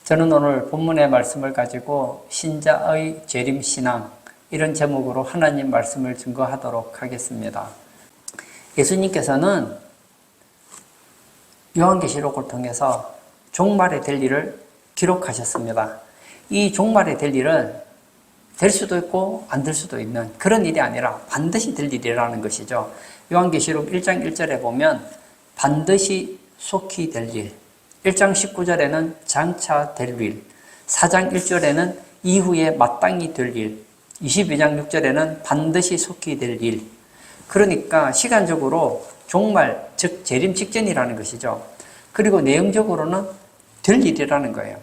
저는 오늘 본문의 말씀을 가지고 신자의 재림신앙 이런 제목으로 하나님 말씀을 증거하도록 하겠습니다. 예수님께서는 요한계시록을 통해서 종말에 될 일을 기록하셨습니다. 이 종말에 될 일은 될 수도 있고 안 될 수도 있는 그런 일이 아니라 반드시 될 일이라는 것이죠. 요한계시록 1장 1절에 보면 반드시 속히 될 일, 1장 19절에는 장차 될 일, 4장 1절에는 이후에 마땅히 될 일, 22장 6절에는 반드시 속히 될 일. 그러니까 시간적으로 종말, 즉 재림 직전이라는 것이죠. 그리고 내용적으로는 될 일이라는 거예요.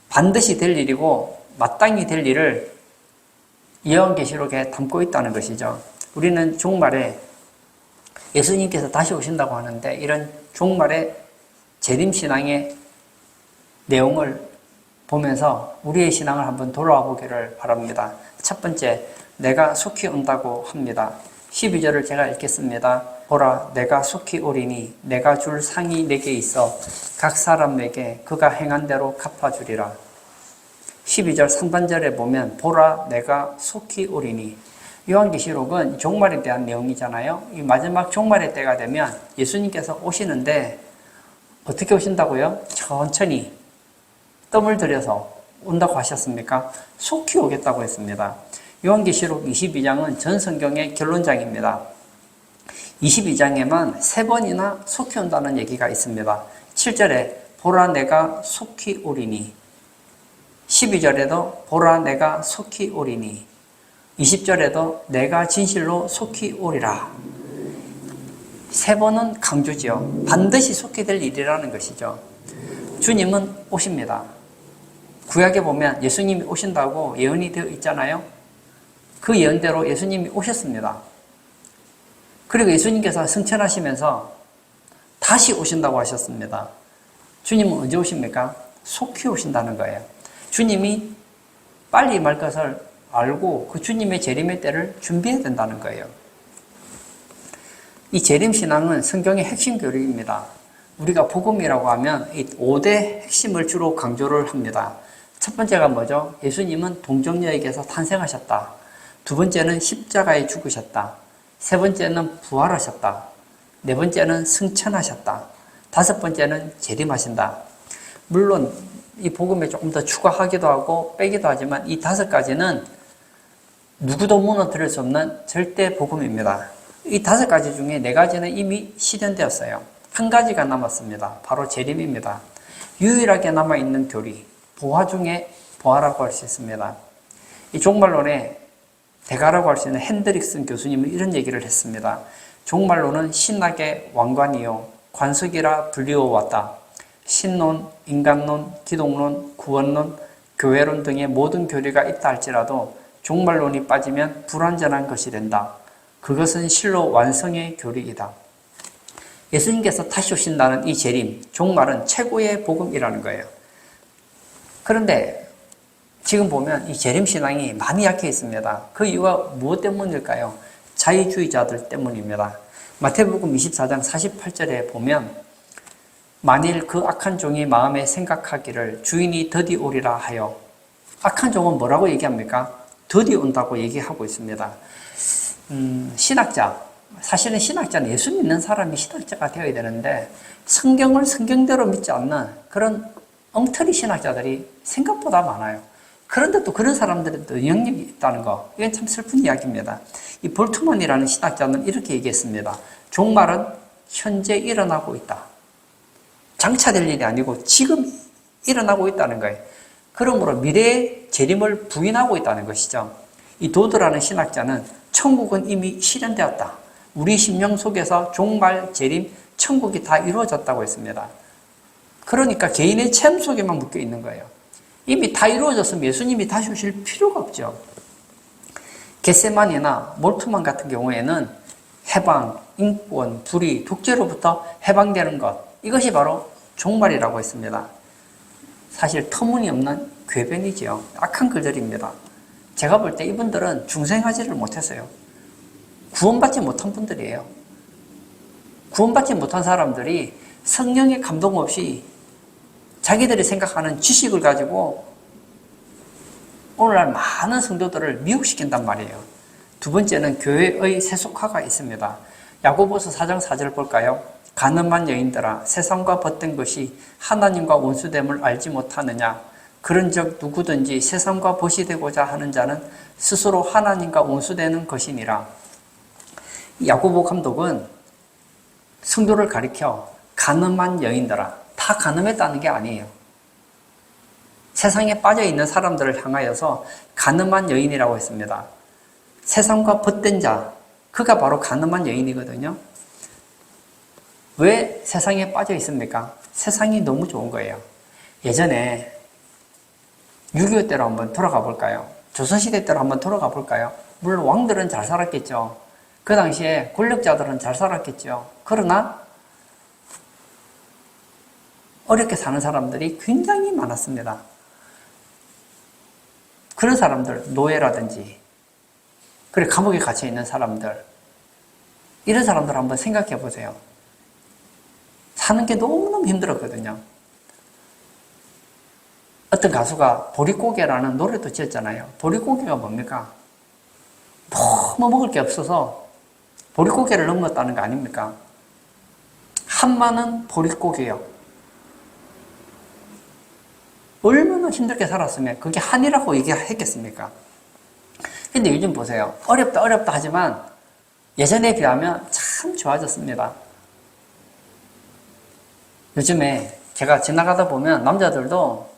반드시 될 일이고 마땅히 될 일을 요한계시록에 담고 있다는 것이죠. 우리는 종말에 예수님께서 다시 오신다고 하는데 이런 종말의 재림신앙의 내용을 보면서 우리의 신앙을 한번 돌아와 보기를 바랍니다. 첫 번째, 내가 속히 온다고 합니다. 12절을 제가 읽겠습니다. 보라, 내가 속히 오리니 내가 줄 상이 내게 있어 각 사람에게 그가 행한 대로 갚아주리라. 12절 상반절에 보면 보라, 내가 속히 오리니. 요한계시록은 종말에 대한 내용이잖아요. 이 마지막 종말의 때가 되면 예수님께서 오시는데 어떻게 오신다고요? 천천히 뜸을 들여서 온다고 하셨습니까? 속히 오겠다고 했습니다. 요한계시록 22장은 전 성경의 결론장입니다. 22장에만 3번이나 속히 온다는 얘기가 있습니다. 7절에 보라 내가 속히 오리니, 12절에도 보라 내가 속히 오리니, 20절에도 내가 진실로 속히 오리라. 3번은 강조지요. 반드시 속히 될 일이라는 것이죠. 주님은 오십니다. 구약에 보면 예수님이 오신다고 예언이 되어 있잖아요. 그 예언대로 예수님이 오셨습니다. 그리고 예수님께서 승천하시면서 다시 오신다고 하셨습니다. 주님은 언제 오십니까? 속히 오신다는 거예요. 주님이 빨리 말 것을 알고 그 주님의 재림의 때를 준비해야 된다는 거예요. 이 재림신앙은 성경의 핵심 교리입니다. 우리가 복음이라고 하면 이 5대 핵심을 주로 강조를 합니다. 첫 번째가 뭐죠? 예수님은 동정녀에게서 탄생하셨다. 두 번째는 십자가에 죽으셨다. 세 번째는 부활하셨다. 네 번째는 승천하셨다. 다섯 번째는 재림하신다. 물론 이 복음에 조금 더 추가하기도 하고 빼기도 하지만 이 5가지는 누구도 무너뜨릴 수 없는 절대 복음입니다. 이 5가지 중에 4가지는 이미 실현되었어요. 한 가지가 남았습니다. 바로 재림입니다. 유일하게 남아있는 교리, 보화 중에 보화라고 할 수 있습니다. 이 종말론의 대가라고 할 수 있는 핸드릭슨 교수님은 이런 얘기를 했습니다. 종말론은 신학의 왕관이요 관석이라 불리워 왔다. 신론, 인간론, 기독론, 구원론, 교회론 등의 모든 교리가 있다 할지라도 종말론이 빠지면 불완전한 것이 된다. 그것은 실로 완성의 교리이다. 예수님께서 다시 오신다는 이 재림, 종말은 최고의 복음이라는 거예요. 그런데 지금 보면 이 재림신앙이 많이 약해 있습니다. 그 이유가 무엇 때문일까요? 자유주의자들 때문입니다. 마태복음 24장 48절에 보면 만일 그 악한 종이 마음에 생각하기를 주인이 더디 오리라 하여, 악한 종은 뭐라고 얘기합니까? 더디 온다고 얘기하고 있습니다. 신학자, 사실은 신학자는 예수 믿는 사람이 신학자가 되어야 되는데 성경을 성경대로 믿지 않는 그런 엉터리 신학자들이 생각보다 많아요. 그런데 또 그런 사람들에도 영향력이 있다는 거, 이건 참 슬픈 이야기입니다. 이 볼트만이라는 신학자는 이렇게 얘기했습니다. 종말은 현재 일어나고 있다. 장차 될 일이 아니고 지금 일어나고 있다는 거예요. 그러므로 미래의 재림을 부인하고 있다는 것이죠. 이 도드라는 신학자는 천국은 이미 실현되었다. 우리 심령 속에서 종말, 재림, 천국이 다 이루어졌다고 했습니다. 그러니까 개인의 체험 속에만 묶여 있는 거예요. 이미 다 이루어졌으면 예수님이 다시 오실 필요가 없죠. 겟세마니나 몰트만 같은 경우에는 해방, 인권, 불의, 독재로부터 해방되는 것, 이것이 바로 종말이라고 했습니다. 사실 터무니없는 궤변이지요. 악한 글들입니다. 제가 볼 때 이분들은 중생하지를 못했어요. 구원받지 못한 분들이에요. 구원받지 못한 사람들이 성령의 감동 없이 자기들이 생각하는 지식을 가지고 오늘날 많은 성도들을 미혹시킨단 말이에요. 두 번째는 교회의 세속화가 있습니다. 야고보서 4장 4절 볼까요? 가늠한 여인들아 세상과 벗된 것이 하나님과 원수됨을 알지 못하느냐. 그런즉 누구든지 세상과 벗이 되고자 하는 자는 스스로 하나님과 원수되는 것이니라. 야고보 감독은 성도를 가리켜 가늠한 여인들아, 다 가늠했다는 게 아니에요. 세상에 빠져있는 사람들을 향하여서 가늠한 여인이라고 했습니다. 세상과 벗된 자, 그가 바로 가늠한 여인이거든요. 왜 세상에 빠져 있습니까? 세상이 너무 좋은 거예요. 예전에 6.25 때로 한번 돌아가 볼까요? 조선시대 때로 한번 돌아가 볼까요? 물론 왕들은 잘 살았겠죠. 그 당시에 권력자들은 잘 살았겠죠. 그러나 어렵게 사는 사람들이 굉장히 많았습니다. 그런 사람들, 노예라든지 그리고 감옥에 갇혀 있는 사람들, 이런 사람들 한번 생각해 보세요. 사는 게 너무너무 힘들었거든요. 어떤 가수가 보릿고개라는 노래도 지었잖아요. 보릿고개가 뭡니까? 너무 먹을 게 없어서 보릿고개를 넘었다는 거 아닙니까? 한마는 보릿고개요. 얼마나 힘들게 살았으면 그게 한이라고 얘기했겠습니까? 근데 요즘 보세요. 어렵다 하지만 예전에 비하면 참 좋아졌습니다. 요즘에 제가 지나가다 보면 남자들도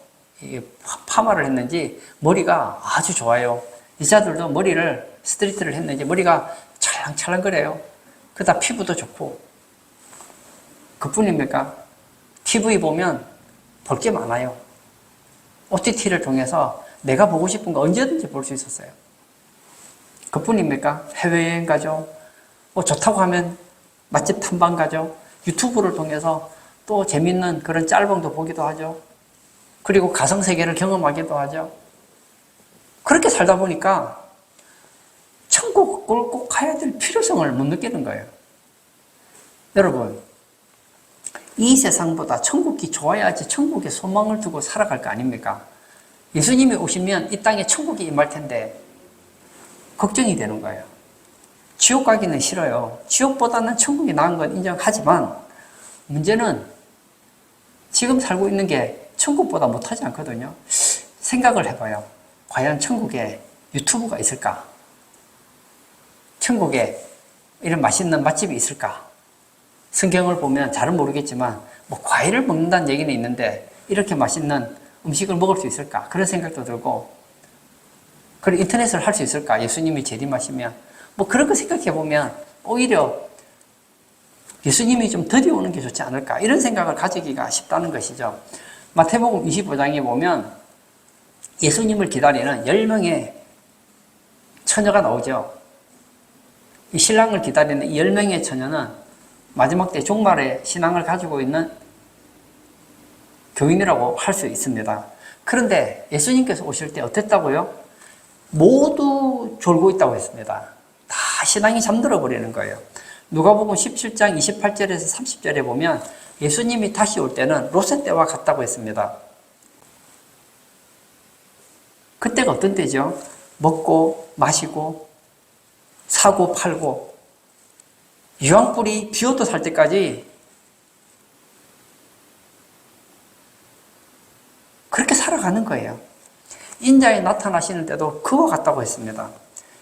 파마를 했는지 머리가 아주 좋아요. 여자들도 머리를 스트리트를 했는지 머리가 찰랑찰랑거려요. 그다 피부도 좋고. 그뿐입니까? TV 보면 볼 게 많아요. OTT를 통해서 내가 보고 싶은 거 언제든지 볼 수 있었어요. 그뿐입니까? 해외여행 가죠. 좋다고 하면 맛집 탐방 가죠. 유튜브를 통해서 또 재밌는 그런 짤방도 보기도 하죠. 그리고 가상세계를 경험하기도 하죠. 그렇게 살다 보니까 천국을 꼭 가야 될 필요성을 못 느끼는 거예요. 여러분, 이 세상보다 천국이 좋아야지 천국에 소망을 두고 살아갈 거 아닙니까? 예수님이 오시면 이 땅에 천국이 임할 텐데 걱정이 되는 거예요. 지옥 가기는 싫어요. 지옥보다는 천국이 나은 건 인정하지만 문제는 지금 살고 있는 게 천국보다 못하지 않거든요. 생각을 해봐요. 과연 천국에 유튜브가 있을까? 천국에 이런 맛있는 맛집이 있을까? 성경을 보면 잘은 모르겠지만 과일을 먹는다는 얘기는 있는데 이렇게 맛있는 음식을 먹을 수 있을까? 그런 생각도 들고, 그리고 인터넷을 할 수 있을까? 예수님이 재림하시면 그런 거 생각해 보면 오히려 예수님이 좀 들여오는 게 좋지 않을까? 이런 생각을 가지기가 쉽다는 것이죠. 마태복음 25장에 보면 예수님을 기다리는 10명의 처녀가 나오죠. 이 신랑을 기다리는 이 10명의 처녀는 마지막 때 종말의 신앙을 가지고 있는 교인이라고 할 수 있습니다. 그런데 예수님께서 오실 때 어땠다고요? 모두 졸고 있다고 했습니다. 다 신앙이 잠들어 버리는 거예요. 누가복음 17장 28절에서 30절에 보면 예수님이 다시 올 때는 롯의 때와 같다고 했습니다. 그때가 어떤 때죠? 먹고 마시고 사고 팔고 유황불이 비오도 살 때까지 그렇게 살아가는 거예요. 인자에 나타나시는 때도 그와 같다고 했습니다.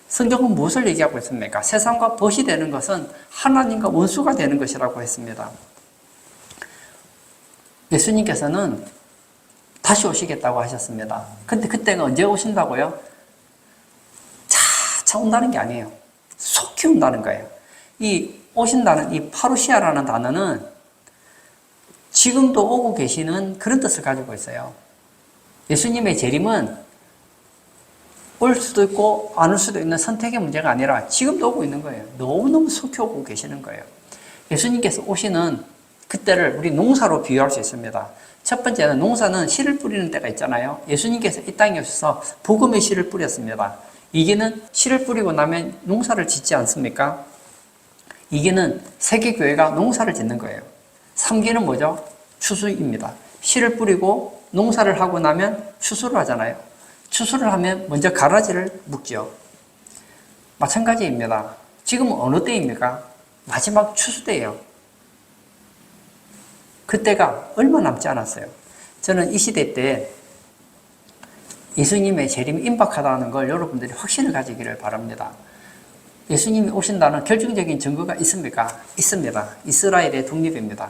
성경은 무엇을 얘기하고 있습니까? 세상과 벗이 되는 것은 하나님과 원수가 되는 것이라고 했습니다. 예수님께서는 다시 오시겠다고 하셨습니다. 근데 그때가 언제 오신다고요? 차차 온다는 게 아니에요. 속히 온다는 거예요. 이 오신다는 이 파루시아라는 단어는 지금도 오고 계시는 그런 뜻을 가지고 있어요. 예수님의 재림은 올 수도 있고 안 올 수도 있는 선택의 문제가 아니라 지금도 오고 있는 거예요. 너무너무 속히 오고 계시는 거예요. 예수님께서 오시는 그때를 우리 농사로 비유할 수 있습니다. 첫 번째는 농사는 씨를 뿌리는 때가 있잖아요. 예수님께서 이 땅에 오셔서 복음의 씨를 뿌렸습니다. 이게는 씨를 뿌리고 나면 농사를 짓지 않습니까? 이게는 세계교회가 농사를 짓는 거예요. 3기는 뭐죠? 추수입니다. 씨를 뿌리고 농사를 하고 나면 추수를 하잖아요. 추수를 하면 먼저 가라지를 묶죠. 마찬가지입니다. 지금은 어느 때입니까? 마지막 추수 때예요. 그때가 얼마 남지 않았어요. 저는 이 시대 때 예수님의 재림이 임박하다는 걸 여러분들이 확신을 가지기를 바랍니다. 예수님이 오신다는 결정적인 증거가 있습니까? 있습니다. 이스라엘의 독립입니다.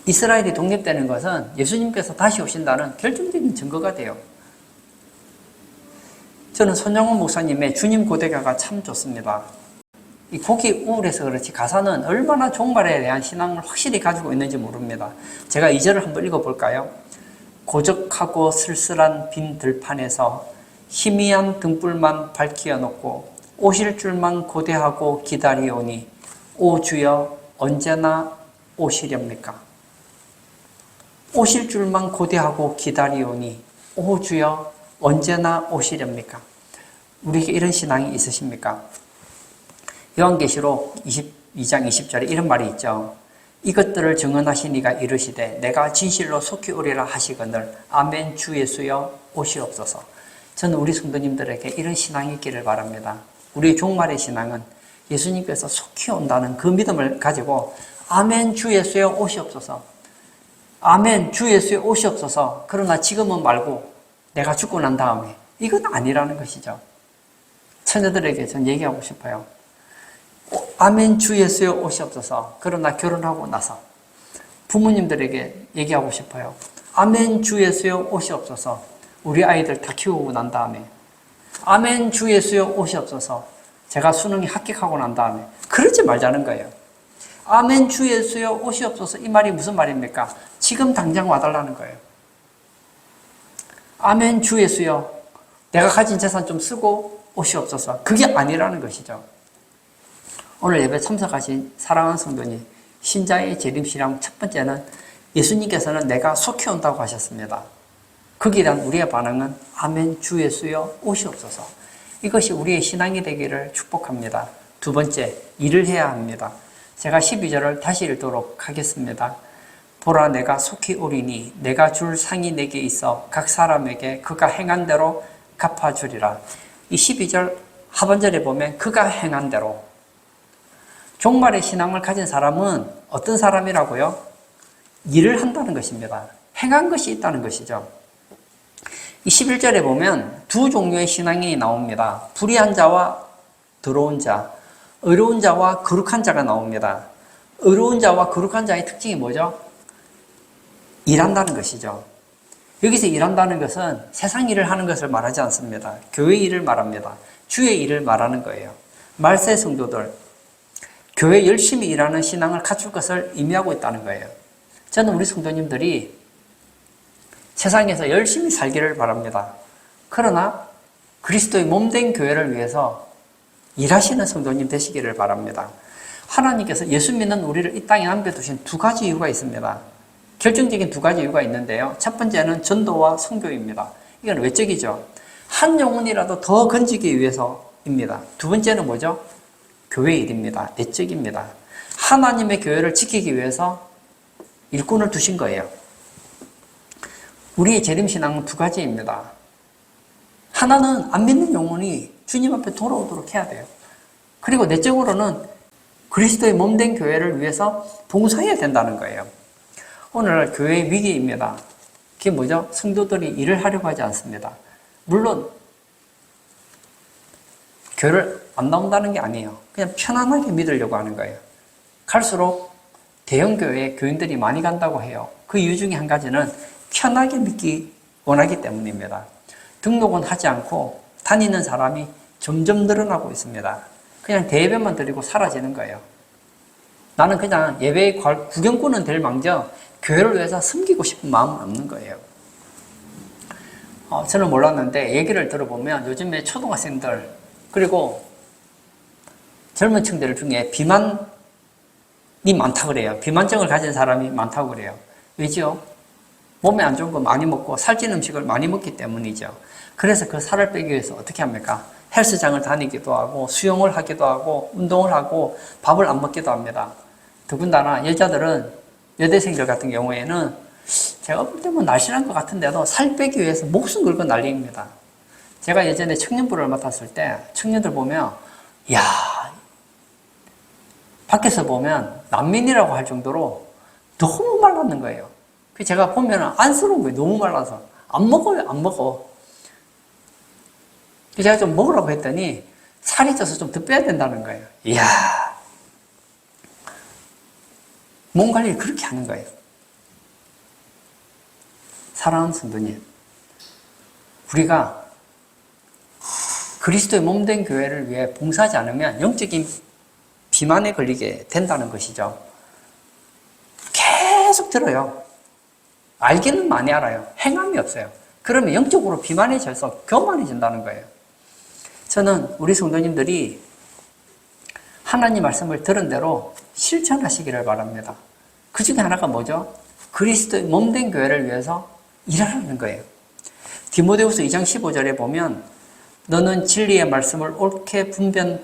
이스라엘이 독립되는 것은 예수님께서 다시 오신다는 결정적인 증거가 돼요. 저는 손영훈 목사님의 주님 고대가가 참 좋습니다. 이 곡이 우울해서 그렇지 가사는 얼마나 종말에 대한 신앙을 확실히 가지고 있는지 모릅니다. 제가 2절을 한번 읽어볼까요? 고적하고 쓸쓸한 빈 들판에서 희미한 등불만 밝히어 놓고 오실 줄만 고대하고 기다리오니 오 주여 언제나 오시렵니까? 오실 줄만 고대하고 기다리오니 오 주여 언제나 오시렵니까? 우리에게 이런 신앙이 있으십니까? 요한계시록 22장 20절에 이런 말이 있죠. 이것들을 증언하신 이가 이르시되 내가 진실로 속히 오리라 하시거늘 아멘 주 예수여 오시옵소서. 저는 우리 성도님들에게 이런 신앙이 있기를 바랍니다. 우리의 종말의 신앙은 예수님께서 속히 온다는 그 믿음을 가지고 아멘 주 예수여 오시옵소서. 아멘 주 예수여 오시옵소서. 그러나 지금은 말고 내가 죽고 난 다음에 이건 아니라는 것이죠. 처녀들에게 전 얘기하고 싶어요. 아멘 주 예수여 오시옵소서. 그러나 결혼하고 나서 부모님들에게 얘기하고 싶어요. 아멘 주 예수여 오시옵소서. 우리 아이들 다 키우고 난 다음에 아멘 주 예수여 오시옵소서. 제가 수능에 합격하고 난 다음에 그러지 말자는 거예요. 아멘 주 예수여 오시옵소서. 이 말이 무슨 말입니까? 지금 당장 와달라는 거예요. 아멘 주 예수여 내가 가진 재산 좀 쓰고 오시옵소서. 그게 아니라는 것이죠. 오늘 예배 참석하신 사랑하는 성도님, 신자의 재림신앙 첫 번째는 예수님께서는 내가 속히 온다고 하셨습니다. 거기에 대한 우리의 반응은 아멘 주 예수여 오시옵소서. 이것이 우리의 신앙이 되기를 축복합니다. 두 번째, 일을 해야 합니다. 제가 12절을 다시 읽도록 하겠습니다. 보라 내가 속히 오리니 내가 줄 상이 내게 있어 각 사람에게 그가 행한 대로 갚아주리라. 이 12절 하반절에 보면 그가 행한 대로, 종말의 신앙을 가진 사람은 어떤 사람이라고요? 일을 한다는 것입니다. 행한 것이 있다는 것이죠. 이 11절에 보면 두 종류의 신앙이 나옵니다. 불의한 자와 더러운 자, 의로운 자와 거룩한 자가 나옵니다. 의로운 자와 거룩한 자의 특징이 뭐죠? 일한다는 것이죠. 여기서 일한다는 것은 세상 일을 하는 것을 말하지 않습니다. 교회 일을 말합니다. 주의 일을 말하는 거예요. 말세 성도들, 교회 열심히 일하는 신앙을 갖출 것을 의미하고 있다는 거예요. 저는 우리 성도님들이 세상에서 열심히 살기를 바랍니다. 그러나 그리스도의 몸된 교회를 위해서 일하시는 성도님 되시기를 바랍니다. 하나님께서 예수 믿는 우리를 이 땅에 남겨두신 두 가지 이유가 있습니다. 결정적인 두 가지 이유가 있는데요. 첫 번째는 전도와 선교입니다. 이건 외적이죠. 한 영혼이라도 더 건지기 위해서입니다. 두 번째는 뭐죠? 교회 일입니다. 내적입니다. 하나님의 교회를 지키기 위해서 일꾼을 두신 거예요. 우리의 재림신앙은 두 가지입니다. 하나는 안 믿는 영혼이 주님 앞에 돌아오도록 해야 돼요. 그리고 내적으로는 그리스도의 몸된 교회를 위해서 봉사해야 된다는 거예요. 오늘날 교회의 위기입니다. 그게 뭐죠? 성도들이 일을 하려고 하지 않습니다. 물론 교회를 안 나온다는 게 아니에요. 그냥 편안하게 믿으려고 하는 거예요. 갈수록 대형교회에 교인들이 많이 간다고 해요. 그 이유 중에 한 가지는 편하게 믿기 원하기 때문입니다. 등록은 하지 않고 다니는 사람이 점점 늘어나고 있습니다. 그냥 대예배만 드리고 사라지는 거예요. 나는 그냥 예배의 구경꾼은 될 망정 교회를 위해서 섬기고 싶은 마음은 없는 거예요. 저는 몰랐는데 얘기를 들어보면 요즘에 초등학생들 그리고 젊은 층들 중에 비만이 많다고 그래요. 비만증을 가진 사람이 많다고 그래요. 왜죠? 몸에 안 좋은 거 많이 먹고 살찐 음식을 많이 먹기 때문이죠. 그래서 그 살을 빼기 위해서 어떻게 합니까? 헬스장을 다니기도 하고 수영을 하기도 하고 운동을 하고 밥을 안 먹기도 합니다. 더군다나 여자들은 여대생들 같은 경우에는 제가 볼 때면 날씬한 것 같은데도 살 빼기 위해서 목숨 걸고 난리입니다. 제가 예전에 청년부를 맡았을 때 청년들 보면 야 밖에서 보면 난민이라고 할 정도로 너무 말랐는 거예요. 제가 보면 안쓰러운 거예요. 너무 말라서. 안 먹어요. 안 먹어. 제가 좀 먹으라고 했더니 살이 쪄서 좀 더 빼야 된다는 거예요. 이야, 몸 관리를 그렇게 하는 거예요. 사랑하는 성도님, 우리가 그리스도의 몸된 교회를 위해 봉사하지 않으면 영적인 비만에 걸리게 된다는 것이죠. 계속 들어요. 알기는 많이 알아요. 행함이 없어요. 그러면 영적으로 비만해져서 교만해진다는 거예요. 저는 우리 성도님들이 하나님 말씀을 들은 대로 실천하시기를 바랍니다. 그 중에 하나가 뭐죠? 그리스도의 몸된 교회를 위해서 일하라는 거예요. 디모데후서 2장 15절에 보면 너는 진리의 말씀을 옳게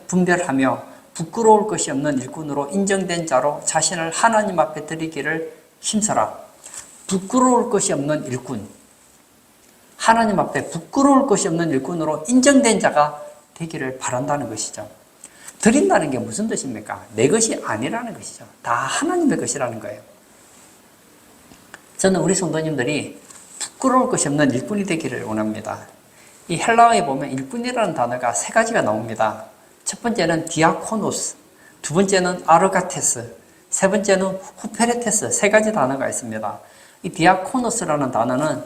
분별하며 부끄러울 것이 없는 일꾼으로 인정된 자로 자신을 하나님 앞에 드리기를 힘써라. 부끄러울 것이 없는 일꾼. 하나님 앞에 부끄러울 것이 없는 일꾼으로 인정된 자가 되기를 바란다는 것이죠. 드린다는 게 무슨 뜻입니까? 내 것이 아니라는 것이죠. 다 하나님의 것이라는 거예요. 저는 우리 성도님들이 부끄러울 것이 없는 일꾼이 되기를 원합니다. 이 헬라어에 보면 일꾼이라는 단어가 세 가지가 나옵니다. 첫 번째는 디아코노스, 두 번째는 아르가테스, 세 번째는 후페레테스, 세 가지 단어가 있습니다. 이 디아코노스라는 단어는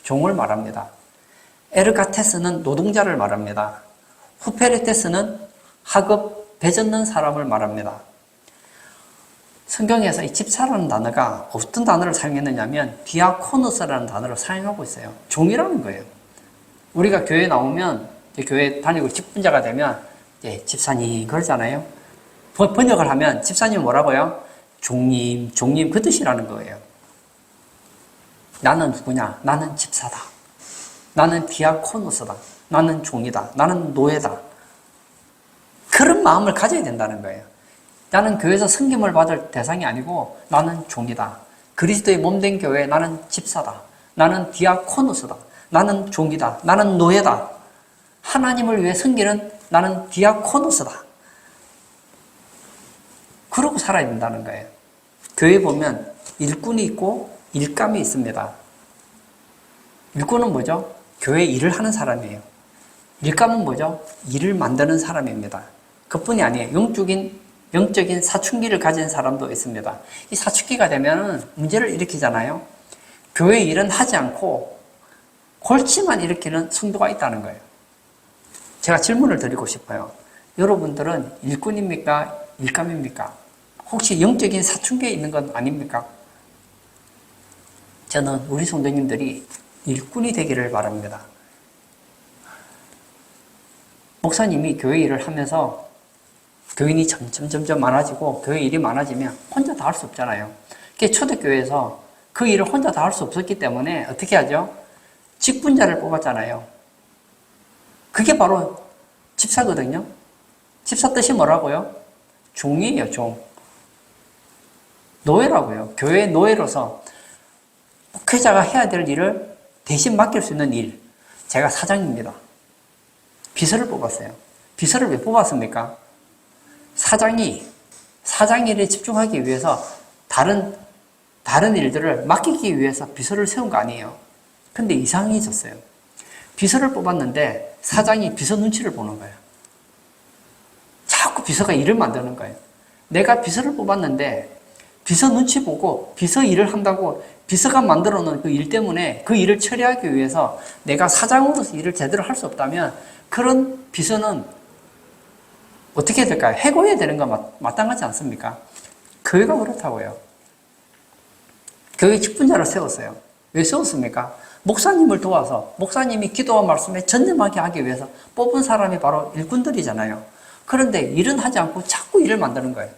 종을 말합니다. 에르가테스는 노동자를 말합니다. 후페레테스는 하급 배젓는 사람을 말합니다. 성경에서 이 집사라는 단어가 어떤 단어를 사용했느냐 하면 디아코노스라는 단어를 사용하고 있어요. 종이라는 거예요. 우리가 교회에 나오면 교회 다니고 직분자가 되면 집사님 그러잖아요. 번역을 하면 집사님 뭐라고요? 종님 그 뜻이라는 거예요. 나는 누구냐? 나는 집사다. 나는 디아코노스다. 나는 종이다. 나는 노예다. 그런 마음을 가져야 된다는 거예요. 나는 교회에서 섬김을 받을 대상이 아니고 나는 종이다. 그리스도의 몸된 교회에 나는 집사다. 나는 디아코노스다. 나는 종이다. 나는 노예다. 하나님을 위해 섬기는 나는 디아코노스다. 그러고 살아야 된다는 거예요. 교회에 보면 일꾼이 있고 일감이 있습니다. 일꾼은 뭐죠? 교회 일을 하는 사람이에요. 일감은 뭐죠? 일을 만드는 사람입니다. 그뿐이 아니에요. 영적인 사춘기를 가진 사람도 있습니다. 이 사춘기가 되면 문제를 일으키잖아요. 교회 일은 하지 않고 골치만 일으키는 성도가 있다는 거예요. 제가 질문을 드리고 싶어요. 여러분들은 일꾼입니까? 일감입니까? 혹시 영적인 사춘기에 있는 건 아닙니까? 저는 우리 성도님들이 일꾼이 되기를 바랍니다. 목사님이 교회 일을 하면서 교인이 점점 많아지고 교회 일이 많아지면 혼자 다 할 수 없잖아요. 초대교회에서 그 일을 혼자 다 할 수 없었기 때문에 어떻게 하죠? 직분자를 뽑았잖아요. 그게 바로 집사거든요. 집사 뜻이 뭐라고요? 종이에요, 종. 노예라고요. 교회의 노예로서 목회자가 해야 될 일을 대신 맡길 수 있는 일. 제가 사장입니다. 비서를 뽑았어요. 비서를 왜 뽑았습니까? 사장이 사장 일에 집중하기 위해서 다른 일들을 맡기기 위해서 비서를 세운 거 아니에요. 근데 이상해졌어요. 비서를 뽑았는데 사장이 비서 눈치를 보는 거예요. 자꾸 비서가 일을 만드는 거예요. 내가 비서를 뽑았는데 비서 눈치 보고 비서 일을 한다고 비서가 만들어 놓은 그 일 때문에 그 일을 처리하기 위해서 내가 사장으로서 일을 제대로 할 수 없다면 그런 비서는 어떻게 해야 될까요? 해고해야 되는 거 마땅하지 않습니까? 교회가 그렇다고요. 교회 직분자를 세웠어요. 왜 세웠습니까? 목사님을 도와서 목사님이 기도와 말씀에 전념하게 하기 위해서 뽑은 사람이 바로 일꾼들이잖아요. 그런데 일은 하지 않고 자꾸 일을 만드는 거예요.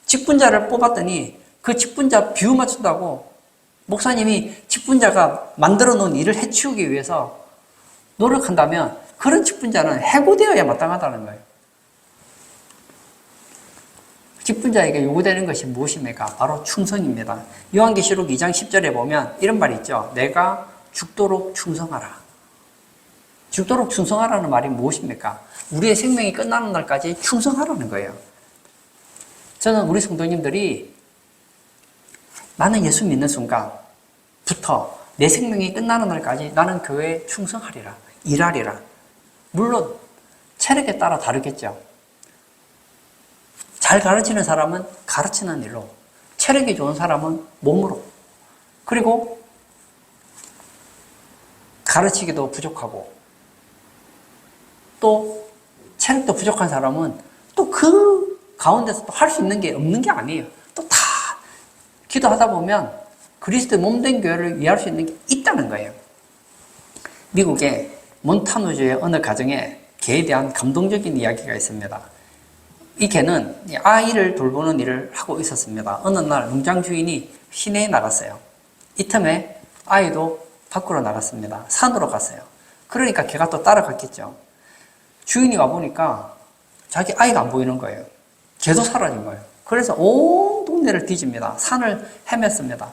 직분자를 뽑았더니 그 직분자 비유 맞춘다고 목사님이 직분자가 만들어 놓은 일을 해치우기 위해서 노력한다면 그런 직분자는 해고되어야 마땅하다는 거예요. 직분자에게 요구되는 것이 무엇입니까? 바로 충성입니다. 요한계시록 2장 10절에 보면 이런 말이 있죠. 내가 죽도록 충성하라. 죽도록 충성하라는 말이 무엇입니까? 우리의 생명이 끝나는 날까지 충성하라는 거예요. 저는 우리 성도님들이 나는 예수 믿는 순간부터 내 생명이 끝나는 날까지 나는 교회에 충성하리라. 일하리라. 물론 체력에 따라 다르겠죠. 잘 가르치는 사람은 가르치는 일로, 체력이 좋은 사람은 몸으로, 그리고 가르치기도 부족하고, 또 체력도 부족한 사람은 또 그 가운데서 또 할 수 있는 게 없는 게 아니에요. 또 다 기도하다 보면 그리스도의 몸된 교회를 위할 수 있는 게 있다는 거예요. 미국의 몬타누주의 어느 가정에 개에 대한 감동적인 이야기가 있습니다. 이 개는 아이를 돌보는 일을 하고 있었습니다. 어느 날 농장 주인이 시내에 나갔어요. 이 틈에 아이도 밖으로 나갔습니다. 산으로 갔어요. 그러니까 개가 또 따라갔겠죠. 주인이 와보니까 자기 아이가 안 보이는 거예요. 개도 사라진 거예요. 그래서 온 동네를 뒤집니다. 산을 헤맸습니다.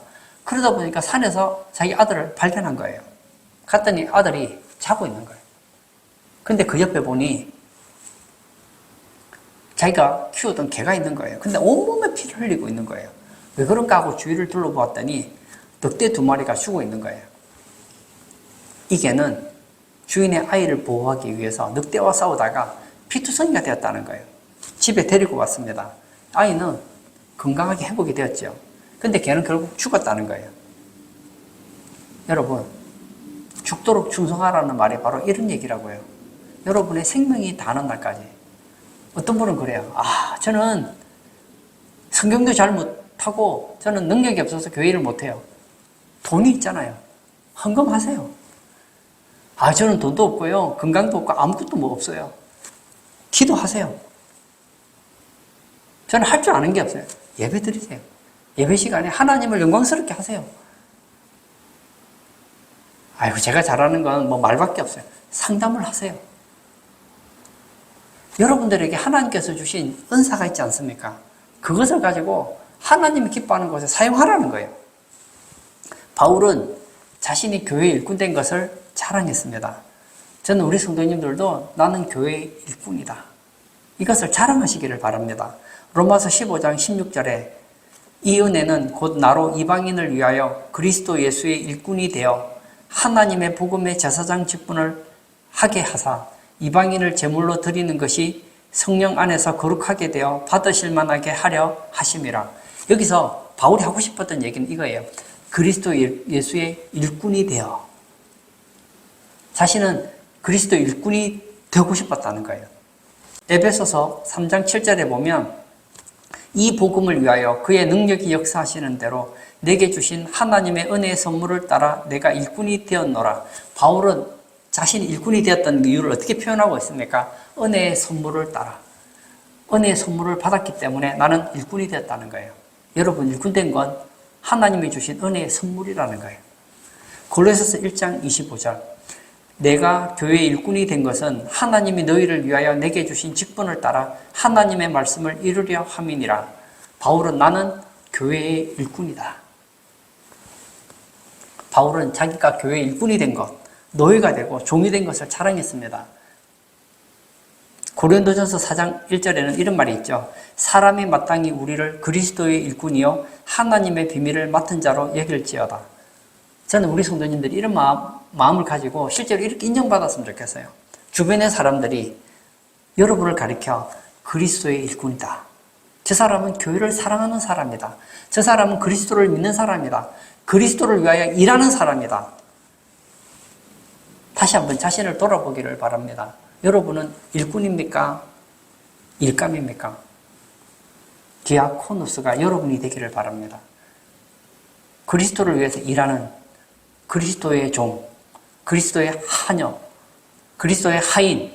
그러다 보니까 산에서 자기 아들을 발견한 거예요. 갔더니 아들이 자고 있는 거예요. 근데 그 옆에 보니 자기가 키우던 개가 있는 거예요. 근데 온몸에 피를 흘리고 있는 거예요. 왜 그런가 하고 주위를 둘러보았더니 늑대 2마리가 죽어 있는 거예요. 이 개는 주인의 아이를 보호하기 위해서 늑대와 싸우다가 피투성이가 되었다는 거예요. 집에 데리고 왔습니다. 아이는 건강하게 회복이 되었죠. 근데 걔는 결국 죽었다는 거예요. 여러분, 죽도록 충성하라는 말이 바로 이런 얘기라고요. 여러분의 생명이 다하는 날까지. 어떤 분은 그래요. 저는 성경도 잘 못하고 저는 능력이 없어서 교회를 못해요. 돈이 있잖아요. 헌금하세요. 저는 돈도 없고요. 건강도 없고 아무것도 뭐 없어요. 기도하세요. 저는 할 줄 아는 게 없어요. 예배 드리세요. 예배 시간에 하나님을 영광스럽게 하세요. 제가 잘하는 건 뭐 말밖에 없어요. 상담을 하세요. 여러분들에게 하나님께서 주신 은사가 있지 않습니까? 그것을 가지고 하나님이 기뻐하는 곳에 사용하라는 거예요. 바울은 자신이 교회의 일꾼된 것을 자랑했습니다. 저는 우리 성도님들도 나는 교회의 일꾼이다. 이것을 자랑하시기를 바랍니다. 로마서 15장 16절에 이 은혜는 곧 나로 이방인을 위하여 그리스도 예수의 일꾼이 되어 하나님의 복음의 제사장 직분을 하게 하사 이방인을 제물로 드리는 것이 성령 안에서 거룩하게 되어 받으실 만하게 하려 하심이라. 여기서 바울이 하고 싶었던 얘기는 이거예요. 그리스도 예수의 일꾼이 되어 자신은 그리스도 일꾼이 되고 싶었다는 거예요. 에베소서 3장 7절에 보면 이 복음을 위하여 그의 능력이 역사하시는 대로 내게 주신 하나님의 은혜의 선물을 따라 내가 일꾼이 되었노라. 바울은 자신이 일꾼이 되었던 이유를 어떻게 표현하고 있습니까? 은혜의 선물을 따라. 은혜의 선물을 받았기 때문에 나는 일꾼이 되었다는 거예요. 여러분, 일꾼된 건 하나님이 주신 은혜의 선물이라는 거예요. 골로새서 1장 25절 내가 교회의 일꾼이 된 것은 하나님이 너희를 위하여 내게 주신 직분을 따라 하나님의 말씀을 이루려 함이니라. 바울은 나는 교회의 일꾼이다. 바울은 자기가 교회의 일꾼이 된 것, 노예가 되고 종이 된 것을 자랑했습니다. 고린도전서 4장 1절에는 이런 말이 있죠. 사람이 마땅히 우리를 그리스도의 일꾼이요 하나님의 비밀을 맡은 자로 여길지어다. 저는 우리 성도님들이 이런 마음을 가지고 실제로 이렇게 인정받았으면 좋겠어요. 주변의 사람들이 여러분을 가리켜 그리스도의 일꾼이다. 저 사람은 교회를 사랑하는 사람이다. 저 사람은 그리스도를 믿는 사람이다. 그리스도를 위하여 일하는 사람이다. 다시 한번 자신을 돌아보기를 바랍니다. 여러분은 일꾼입니까? 일감입니까? 디아코누스가 여러분이 되기를 바랍니다. 그리스도를 위해서 일하는 그리스도의 종, 그리스도의 하녀, 그리스도의 하인,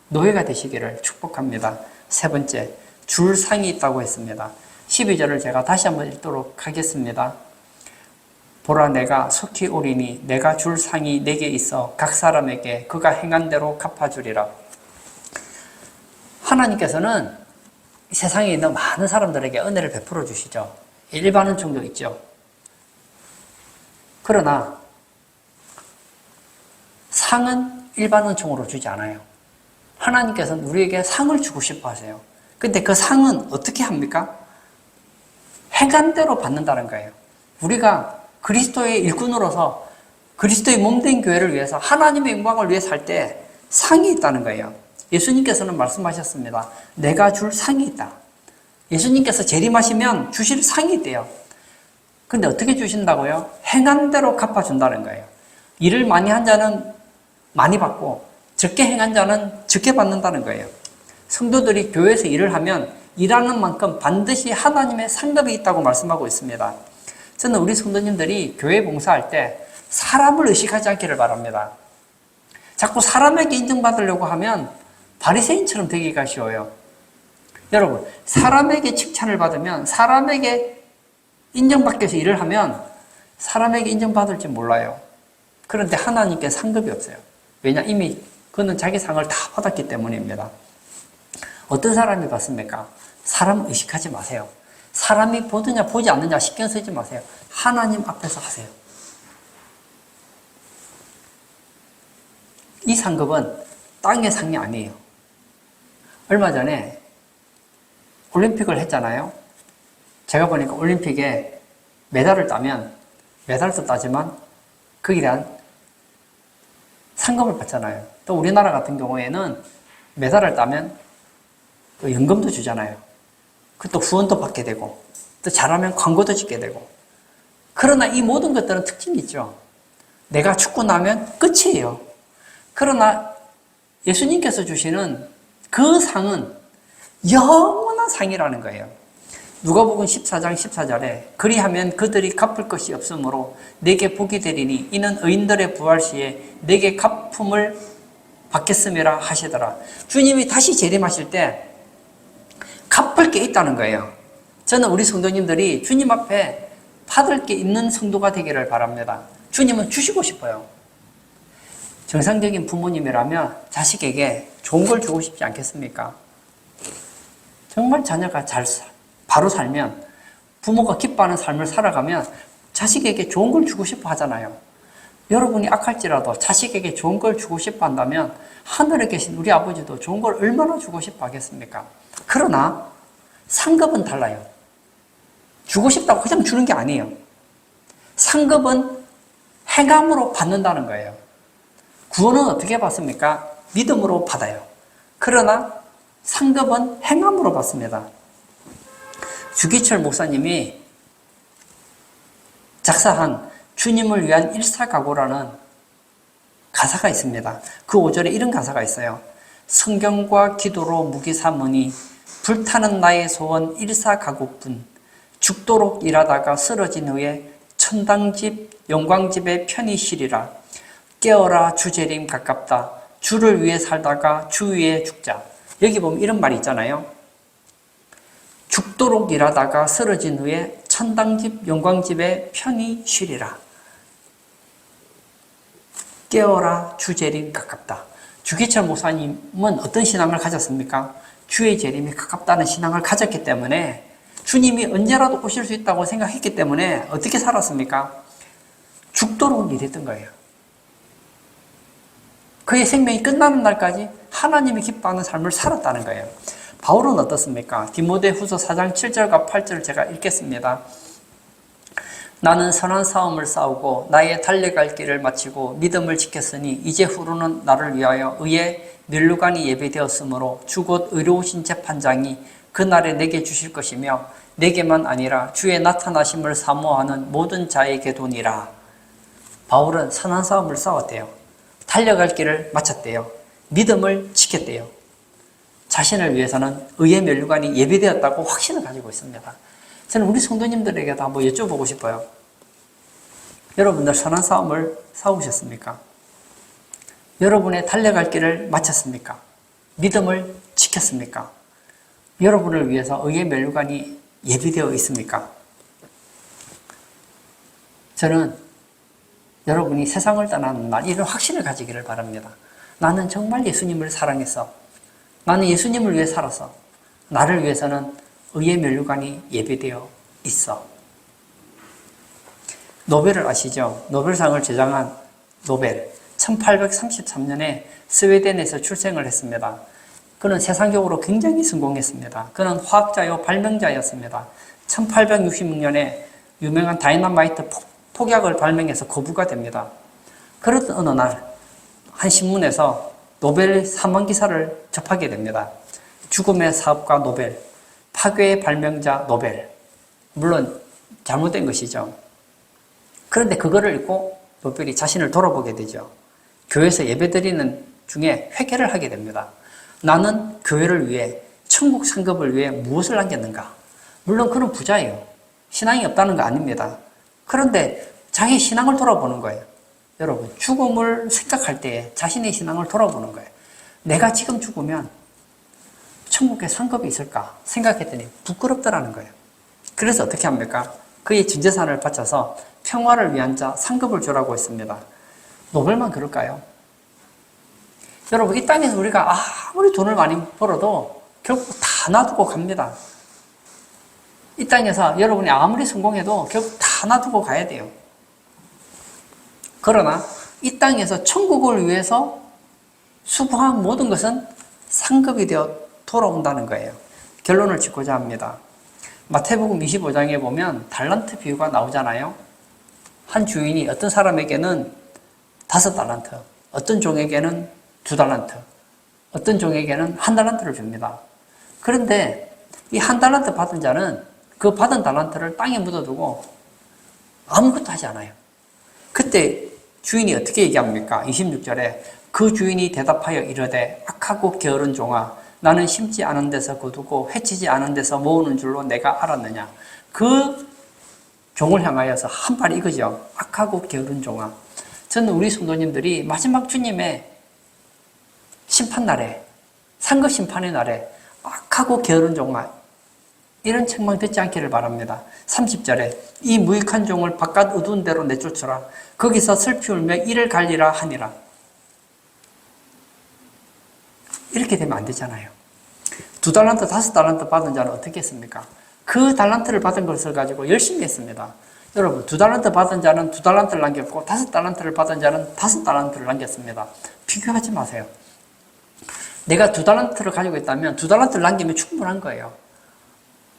노예가 되시기를 축복합니다. 세 번째, 줄상이 있다고 했습니다. 12절을 제가 다시 한번 읽도록 하겠습니다. 보라 내가 속히 오리니 내가 줄 상이 내게 있어 각 사람에게 그가 행한 대로 갚아주리라. 하나님께서는 세상에 있는 많은 사람들에게 은혜를 베풀어 주시죠. 일반 은총도 있죠. 그러나 상은 일반 은총으로 주지 않아요. 하나님께서는 우리에게 상을 주고 싶어 하세요. 근데 그 상은 어떻게 합니까? 행한대로 받는다는 거예요. 우리가 그리스도의 일꾼으로서 그리스도의 몸된 교회를 위해서 하나님의 영광을 위해 살 때 상이 있다는 거예요. 예수님께서는 말씀하셨습니다. 내가 줄 상이 있다. 예수님께서 재림하시면 주실 상이 있대요. 근데 어떻게 주신다고요? 행한 대로 갚아준다는 거예요. 일을 많이 한 자는 많이 받고 적게 행한 자는 적게 받는다는 거예요. 성도들이 교회에서 일을 하면 일하는 만큼 반드시 하나님의 상급이 있다고 말씀하고 있습니다. 저는 우리 성도님들이 교회 봉사할 때 사람을 의식하지 않기를 바랍니다. 자꾸 사람에게 인정받으려고 하면 바리새인처럼 되기가 쉬워요. 여러분, 사람에게 칭찬을 받으면, 사람에게 인정받기 위해서 일을 하면 사람에게 인정받을지 몰라요. 그런데 하나님께 상급이 없어요. 왜냐? 이미 그는 자기 상을 다 받았기 때문입니다. 어떤 사람이 받습니까? 사람 의식하지 마세요. 사람이 보느냐 보지 않느냐 신경 쓰지 마세요. 하나님 앞에서 하세요. 이 상급은 땅의 상이 아니에요. 얼마 전에 올림픽을 했잖아요. 제가 보니까 올림픽에 메달을 따면, 메달도 따지만 거기에 대한 상금을 받잖아요. 또 우리나라 같은 경우에는 메달을 따면 또 연금도 주잖아요. 또 후원도 받게 되고, 또 잘하면 광고도 찍게 되고. 그러나 이 모든 것들은 특징이 있죠. 내가 죽고 나면 끝이에요. 그러나 예수님께서 주시는 그 상은 영원한 상이라는 거예요. 누가복음 14장 14절에 그리하면 그들이 갚을 것이 없으므로 내게 복이 되리니 이는 의인들의 부활 시에 내게 갚음을 받겠음이라 하시더라. 주님이 다시 재림하실 때 갚을 게 있다는 거예요. 저는 우리 성도님들이 주님 앞에 받을 게 있는 성도가 되기를 바랍니다. 주님은 주시고 싶어요. 정상적인 부모님이라면 자식에게 좋은 걸 주고 싶지 않겠습니까? 정말 자녀가 바로 살면, 부모가 기뻐하는 삶을 살아가면 자식에게 좋은 걸 주고 싶어 하잖아요. 여러분이 악할지라도 자식에게 좋은 걸 주고 싶어 한다면 하늘에 계신 우리 아버지도 좋은 걸 얼마나 주고 싶어 하겠습니까? 그러나 상급은 달라요. 주고 싶다고 그냥 주는 게 아니에요. 상급은 행함으로 받는다는 거예요. 구원은 어떻게 받습니까? 믿음으로 받아요. 그러나 상급은 행함으로 받습니다. 주기철 목사님이 작사한 주님을 위한 일사각오라는 가사가 있습니다. 그 5절에 이런 가사가 있어요. 성경과 기도로 무기 삼으니 불타는 나의 소원 일사각오뿐 죽도록 일하다가 쓰러진 후에 천당집 영광집에 편히 쉬리라. 깨어라 주재림 가깝다. 주를 위해 살다가 주 위에 죽자. 여기 보면 이런 말이 있잖아요. 죽도록 일하다가 쓰러진 후에 천당집 영광집에 편히 쉬리라. 깨어라 주재림 가깝다. 주기철 목사님은 어떤 신앙을 가졌습니까? 주의 재림이 가깝다는 신앙을 가졌기 때문에, 주님이 언제라도 오실 수 있다고 생각했기 때문에 어떻게 살았습니까? 죽도록 일했던 거예요. 그의 생명이 끝나는 날까지 하나님이 기뻐하는 삶을 살았다는 거예요. 바울은 어떻습니까? 디모데후서 4장 7절과 8절을 제가 읽겠습니다. 나는 선한 싸움을 싸우고 나의 달려갈 길을 마치고 믿음을 지켰으니 이제 후로는 나를 위하여 의의 면류관이 예비되었으므로 주 곧 의로우신 재판장이 그날에 내게 주실 것이며 내게만 아니라 주의 나타나심을 사모하는 모든 자에게도니라. 바울은 선한 싸움을 싸웠대요. 달려갈 길을 마쳤대요. 믿음을 지켰대요. 자신을 위해서는 의의 면류관이 예비되었다고 확신을 가지고 있습니다. 저는 우리 성도님들에게도 한번 여쭤보고 싶어요. 여러분들 선한 싸움을 싸우셨습니까? 여러분의 달려갈 길을 마쳤습니까? 믿음을 지켰습니까? 여러분을 위해서 의의 면류관이 예비되어 있습니까? 저는 여러분이 세상을 떠나는 날 이런 확신을 가지기를 바랍니다. 나는 정말 예수님을 사랑해서, 나는 예수님을 위해 살아서, 나를 위해서는 의의 면류관이 예비되어 있어. 노벨을 아시죠? 노벨상을 제정한 노벨. 1833년에 스웨덴에서 출생을 했습니다. 그는 세상적으로 굉장히 성공했습니다. 그는 화학자요 발명자였습니다. 1866년에 유명한 다이너마이트 폭약을 발명해서 거부가 됩니다. 그러던 어느 날 한 신문에서 노벨 사망 기사를 접하게 됩니다. 죽음의 사업가 노벨, 파괴의 발명자 노벨. 물론 잘못된 것이죠. 그런데 그거를 읽고 노벨이 자신을 돌아보게 되죠. 교회에서 예배드리는 중에 회개를 하게 됩니다. 나는 교회를 위해, 천국 상급을 위해 무엇을 남겼는가? 물론 그는 부자예요. 신앙이 없다는 거 아닙니다. 그런데 자기 신앙을 돌아보는 거예요. 여러분, 죽음을 생각할 때에 자신의 신앙을 돌아보는 거예요. 내가 지금 죽으면 천국에 상급이 있을까 생각했더니 부끄럽더라는 거예요. 그래서 어떻게 합니까? 그의 전 재산을 바쳐서 평화를 위한 자 상급을 주라고 했습니다. 노벨만 그럴까요? 여러분, 이 땅에서 우리가 아무리 돈을 많이 벌어도 결국 다 놔두고 갑니다. 이 땅에서 여러분이 아무리 성공해도 결국 다 놔두고 가야 돼요. 그러나 이 땅에서 천국을 위해서 수고한 모든 것은 상급이 되어 돌아온다는 거예요. 결론을 짓고자 합니다. 마태복음 25장에 보면 달란트 비유가 나오잖아요. 한 주인이 어떤 사람에게는 5달란트, 어떤 종에게는 2달란트, 어떤 종에게는 1달란트를 줍니다. 그런데 이 1달란트 받은 자는 그 받은 달란트를 땅에 묻어두고 아무것도 하지 않아요. 그때 주인이 어떻게 얘기합니까? 26절에 그 주인이 대답하여 이르되 악하고 게으른 종아, 나는 심지 않은 데서 거두고 해치지 않은 데서 모으는 줄로 내가 알았느냐. 그 종을 향하여서 한 말이 이거죠. 악하고 게으른 종아. 저는 우리 성도님들이 마지막 주님의 심판날에, 상급 심판의 날에 악하고 게으른 종아, 이런 책망 듣지 않기를 바랍니다. 30절에 이 무익한 종을 바깥 어두운 데로 내쫓으라. 거기서 슬피 울며 이를 갈리라 하니라. 이렇게 되면 안 되잖아요. 2달란트, 5달란트 받은 자는 어떻게 했습니까? 그 달란트를 받은 것을 가지고 열심히 했습니다. 여러분, 2달란트 받은 자는 2달란트를 남겼고 5달란트를 받은 자는 5달란트를 남겼습니다. 비교하지 마세요. 내가 2달란트를 가지고 있다면 2달란트를 남기면 충분한 거예요.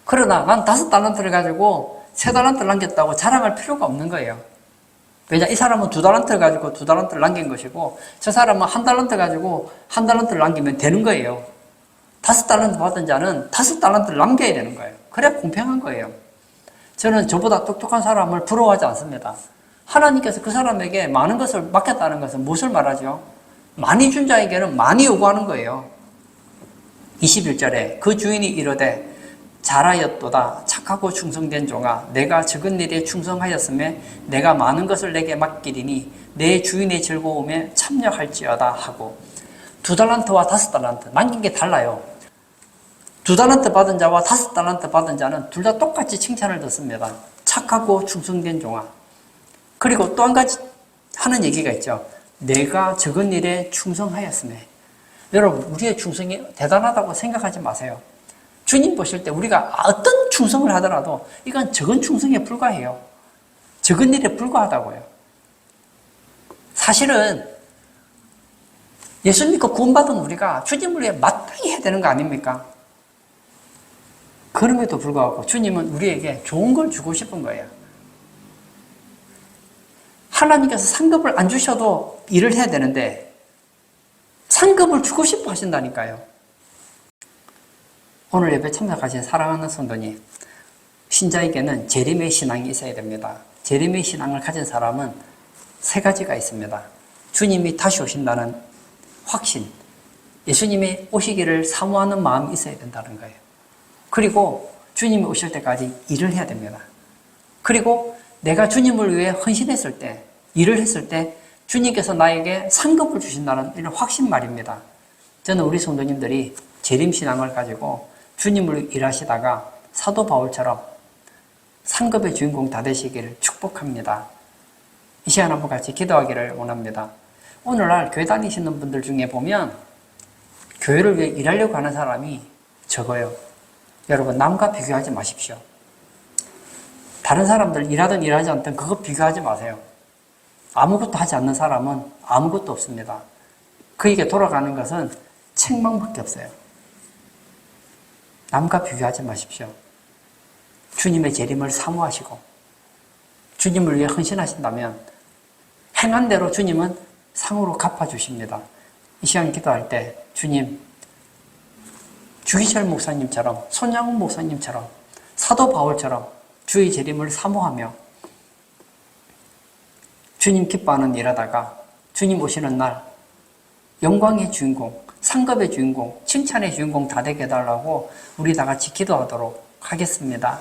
그러나 난 5달란트를 가지고 3달란트를 남겼다고 자랑할 필요가 없는 거예요. 왜냐, 이 사람은 2달란트를 가지고 2달란트를 남긴 것이고 저 사람은 1달란트 가지고 1달란트를 남기면 되는 거예요. 5달란트 받은 자는 5달란트를 남겨야 되는 거예요. 그래야 공평한 거예요. 저는 저보다 똑똑한 사람을 부러워하지 않습니다. 하나님께서 그 사람에게 많은 것을 맡겼다는 것은 무엇을 말하죠? 많이 준 자에게는 많이 요구하는 거예요. 21절에 그 주인이 이르되 잘하였도다 착하고 충성된 종아, 내가 적은 일에 충성하였음에 내가 많은 것을 내게 맡기리니 내 주인의 즐거움에 참여할지어다 하고, 2달란트와 5달란트 남긴 게 달라요. 2달란트 받은 자와 5달란트 받은 자는 둘 다 똑같이 칭찬을 듣습니다. 착하고 충성된 종아. 그리고 또 한 가지 하는 얘기가 있죠. 내가 적은 일에 충성하였음에. 여러분, 우리의 충성이 대단하다고 생각하지 마세요. 주님 보실 때 우리가 어떤 충성을 하더라도 이건 적은 충성에 불과해요. 적은 일에 불과하다고요. 사실은 예수 믿고 구원받은 우리가 주님을 위해 마땅히 해야 되는 거 아닙니까? 그럼에도 불구하고 주님은 우리에게 좋은 걸 주고 싶은 거예요. 하나님께서 상급을 안 주셔도 일을 해야 되는데 상급을 주고 싶어 하신다니까요. 오늘 예배 참석하신 사랑하는 성도님, 신자에게는 재림의 신앙이 있어야 됩니다. 재림의 신앙을 가진 사람은 3가지가 있습니다. 주님이 다시 오신다는 확신, 예수님이 오시기를 사모하는 마음이 있어야 된다는 거예요. 그리고 주님이 오실 때까지 일을 해야 됩니다. 그리고 내가 주님을 위해 헌신했을 때, 일을 했을 때 주님께서 나에게 상급을 주신다는 이런 확신 말입니다. 저는 우리 성도님들이 재림신앙을 가지고 주님을 일하시다가 사도 바울처럼 상급의 주인공 다 되시기를 축복합니다. 이 시간 한번 같이 기도하기를 원합니다. 오늘날 교회 다니시는 분들 중에 보면 교회를 위해 일하려고 하는 사람이 적어요. 여러분, 남과 비교하지 마십시오. 다른 사람들 일하든 일하지 않든 그거 비교하지 마세요. 아무것도 하지 않는 사람은 아무것도 없습니다. 그에게 돌아가는 것은 책망밖에 없어요. 남과 비교하지 마십시오. 주님의 재림을 사모하시고 주님을 위해 헌신하신다면 행한 대로 주님은 상으로 갚아주십니다. 이 시간 기도할 때 주님, 주기철 목사님처럼, 손양훈 목사님처럼, 사도 바울처럼 주의 재림을 사모하며 주님 기뻐하는 일 하다가 주님 오시는 날 영광의 주인공, 상급의 주인공, 칭찬의 주인공 다 되게 해달라고 우리 다 같이 기도하도록 하겠습니다.